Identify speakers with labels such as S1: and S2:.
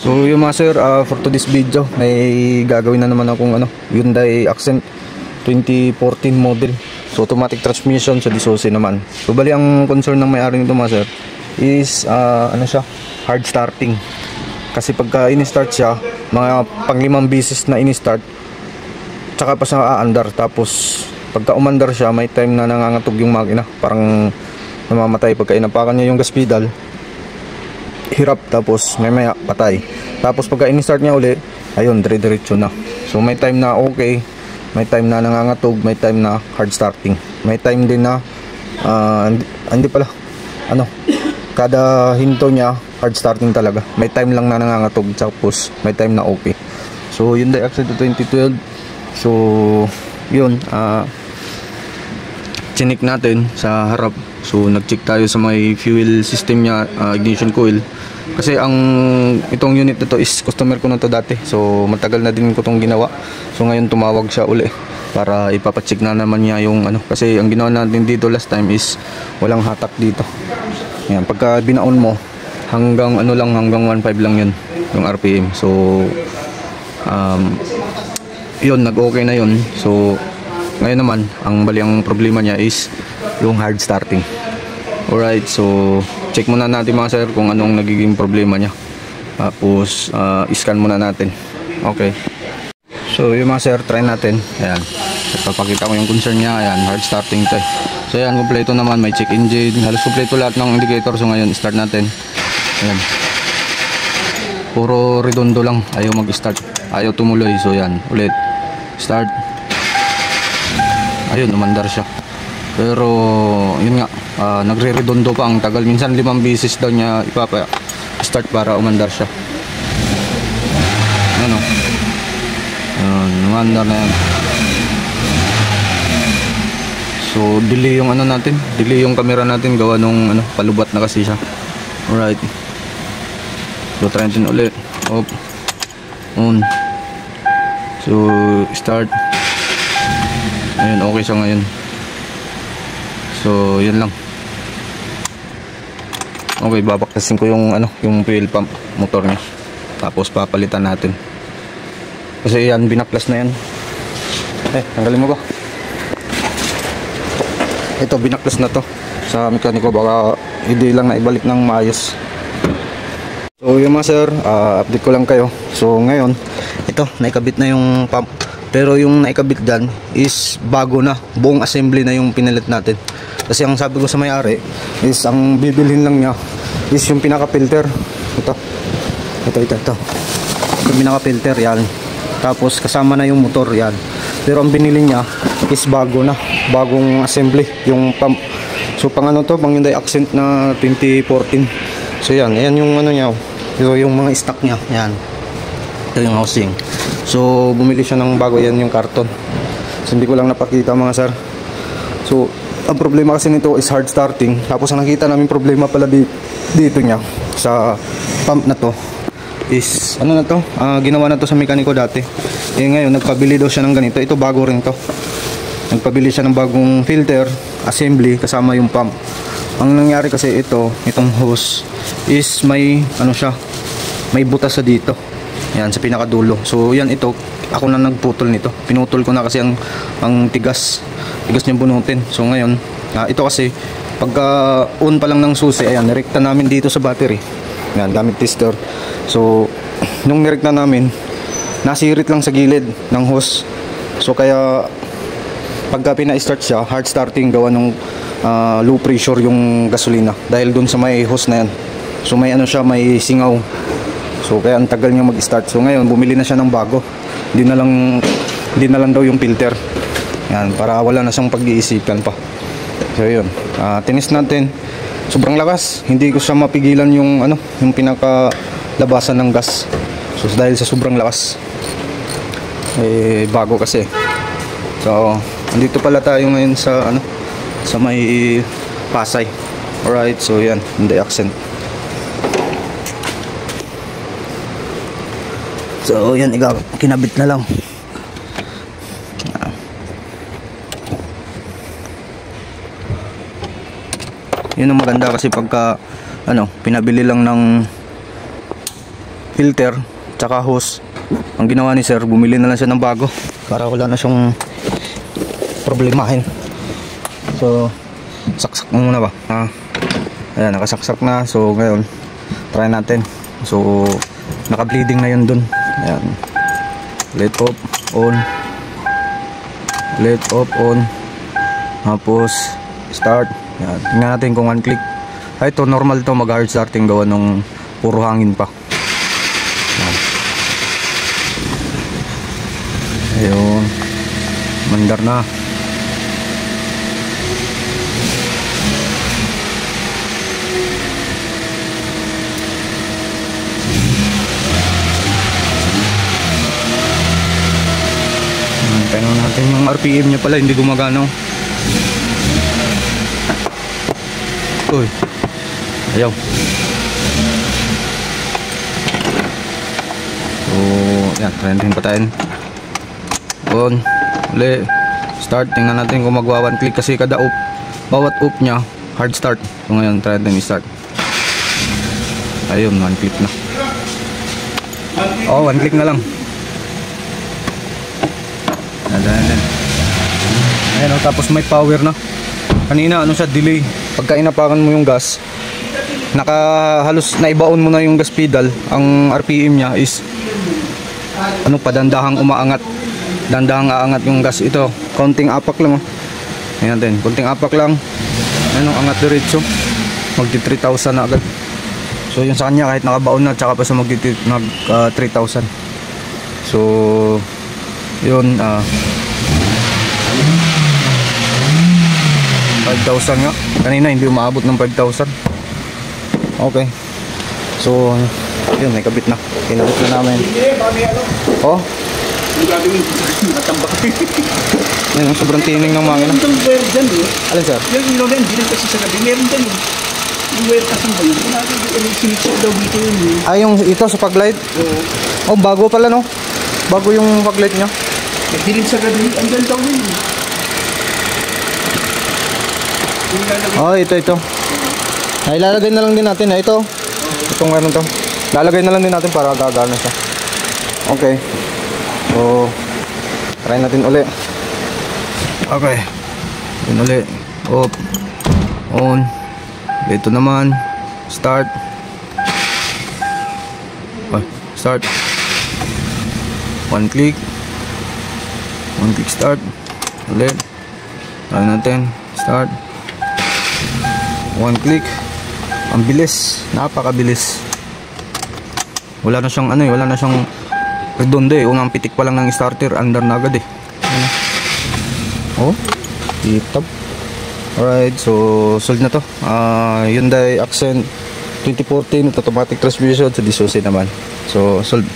S1: So yung mga sir, for today's video may gagawin na naman akong Hyundai Accent 2014 model. So automatic transmission sa disusi naman. So bali ang concern ng may-ari nito mga sir is siya, hard starting. Kasi pagka ini-start siya, mga pang-5 beses na ini-start, tsaka pa siya aandar. Tapos pagka umandar siya, may time na nangangatog yung makina, parang namamatay. Pagka inapakan niya yung gas pedal, hirap, tapos may patay. Tapos pagka in-start niya uli, ayun, dire-diretso na. So may time na okay, may time na nangangatog, may time na hard starting, may time din na hindi pala kada hinto niya hard starting talaga. May time lang na nangangatog, tapos may time na okay. So Hyundai Accent 2012. So yun, chinik natin sa harap. So nag-check tayo sa may fuel system niya, ignition coil. Kasi itong unit na to is customer ko na to dati. So matagal na din ko tong ginawa. So ngayon tumawag siya uli para ipapacheck na naman niya yung kasi ang ginawa natin dito last time is walang hatak dito. Yan, pagka binaon mo hanggang hanggang 1.5 lang yun yung RPM. So yun, nag-okay na yun. So ngayon naman, ang problema niya is yung hard starting. Alright, so check muna natin mga sir kung anong nagiging problema niya. Tapos scan muna natin. Okay. So yung mga sir, try natin. Ayan, ipapakita ko yung concern niya. Ayan, hard starting to. So ayan, kompleto naman. May check engine, halos kompleto lahat ng indicator. So ngayon, start natin. Ayan, puro redondo lang, ayaw mag-start, ayaw tumuloy. So yan, ulit start. Ayun, umandar siya. Pero yun nga, nagre-redondo pa ang tagal. Minsan 5 beses daw niya ipapa-start para umandar siya. Umandar na yan. So delay yung natin, delay yung camera natin, gawa nung palubat na kasi siya. Alright, so try natin ulit. Off, on. So start. Ayun, okay siya ngayon. So yun lang. Okay, babaktasin ko yung yung fuel pump motor niya. Tapos papalitan natin. Kasi yan, binaklas na yan. Tanggalin mo ba? Ito, binaklas na to sa mekaniko, baka hindi lang na ibalik ng maayos. So yung mga sir, update ko lang kayo. So ngayon, ito, naikabit na yung pump. Pero yung naikabit dyan is bago na, buong assembly na yung pinalit natin. Kasi ang sabi ko sa may-ari is ang bibilhin lang niya is yung pinaka-filter. Ito yung pinaka-filter, yan. Tapos kasama na yung motor, yan. Pero ang binili niya is bago na, bagong assembly yung pump. So pang pang Hyundai Accent na 2014. So yan yung niya. So yung mga stock niya, yan. Ito yung housing. So bumili siya ng bago, yan yung karton. So hindi ko lang napakita mga sir. So ang problema kasi nito is hard starting. Tapos ang nakita namin problema pala dito niya sa pump na to is ginawa na to sa mekaniko dati. Ngayon nagpabili daw siya ng ganito. Ito bago rin to. Nagpabili siya ng bagong filter assembly kasama yung pump. Ang nangyari kasi itong hose is may may butas sa dito. Yan, sa pinakadulo. So yan, ako na nagputol nito. Pinutol ko na kasi ang tigas niya bunutin. So ngayon, ito kasi pagka on pa lang ng susi, ayan, nirekta namin dito sa battery. Yan, gamit tester. So nung nirekta namin, nasirit lang sa gilid ng hose. So kaya pagka pina-start siya, hard starting, gawa ng low pressure yung gasolina dahil dun sa may hose na yan. So may may singaw. So kaya ang tagal niya mag-start. So ngayon bumili na siya ng bago. Hindi na lang daw yung filter. Yan, para wala na siyang pag-iisipan pa. So yun, tinis natin. Sobrang lakas. Hindi ko siya mapigilan yung yung pinakalabasan ng gas. So dahil sa sobrang lakas. Bago kasi. So andito pala tayo ngayon sa sa may Pasay. Alright, so yan, Hyundai Accent. So yan, kinabit na lang. Yun ang maganda kasi pagka pinabili lang ng filter tsaka hose. Ang ginawa ni sir, bumili na lang siya ng bago para wala na siyang problemahin. So saksak mo muna ba? Ayan, nakasaksak na. So ngayon try natin. So naka-bleeding na yun dun. Ayan, let off, on, let off, on, tapos start. Ayan, tingnan natin kung one click. Ito normal to, mag hard starting gawa nung puro hangin pa. Ayun, mandar na. Tingnan natin yung RPM nya pala, hindi gumagana. Uy, ayaw. So yan, try natin patayin. On, uli, start. Tingnan natin kung magwa one click kasi kada up, bawat up nya hard start. So ngayon try natin i-start. Ayun, one click na. Oh, one click na lang. Ayan, oh, tapos may power na. Kanina ano siya, delay. Pagka inapakan mo yung gas, halos naibaon mo na yung gas pedal. Ang RPM nya is ano, padandahang umaangat. Dandahang aangat yung gas. Ito, konting apak lang, oh. Ayan din, konting apak lang. Ayan, oh, angat diretso. Magti 3,000 na agad. So yun sa kanya, kahit nakabaon na, tsaka pa sa magti 3,000. So yun, 5,000 nga. Kanina hindi umaabot ng 5,000. Okay. So yun, may kabit na. Kinabit na namin. Oh, yan ang sobrang tining ng makina. Alin sir?
S2: Yung ilaw na hindi kasi sa gabi. Meron dyan eh. Yung wire kasi ba yun? Sinikso daw dito yun.
S1: Ah, yung ito sa paglight? Oh, bago pala no? Bago yung paglight nya.
S2: Nagdilim sa gabi. Andyan daw yun.
S1: Oh, ito. Ay, lalagay na lang din natin. Ito. Itong meron to. Lalagay na lang din natin para gagana siya. Okay. So, try natin uli. Okay. Yun uli. Off. On. Ito naman. Start. Okay. Start. One click. One click start. Ulit. Try natin. Start. One click. Ang bilis. Napakabilis. Wala na siyang wala na siyang redondo eh. Unang pitik pa lang ng starter, under na agad eh. Oh, tip-top. Alright, so sold na to. Hyundai Accent 2014 automatic transmission sa Disusi naman. So sold.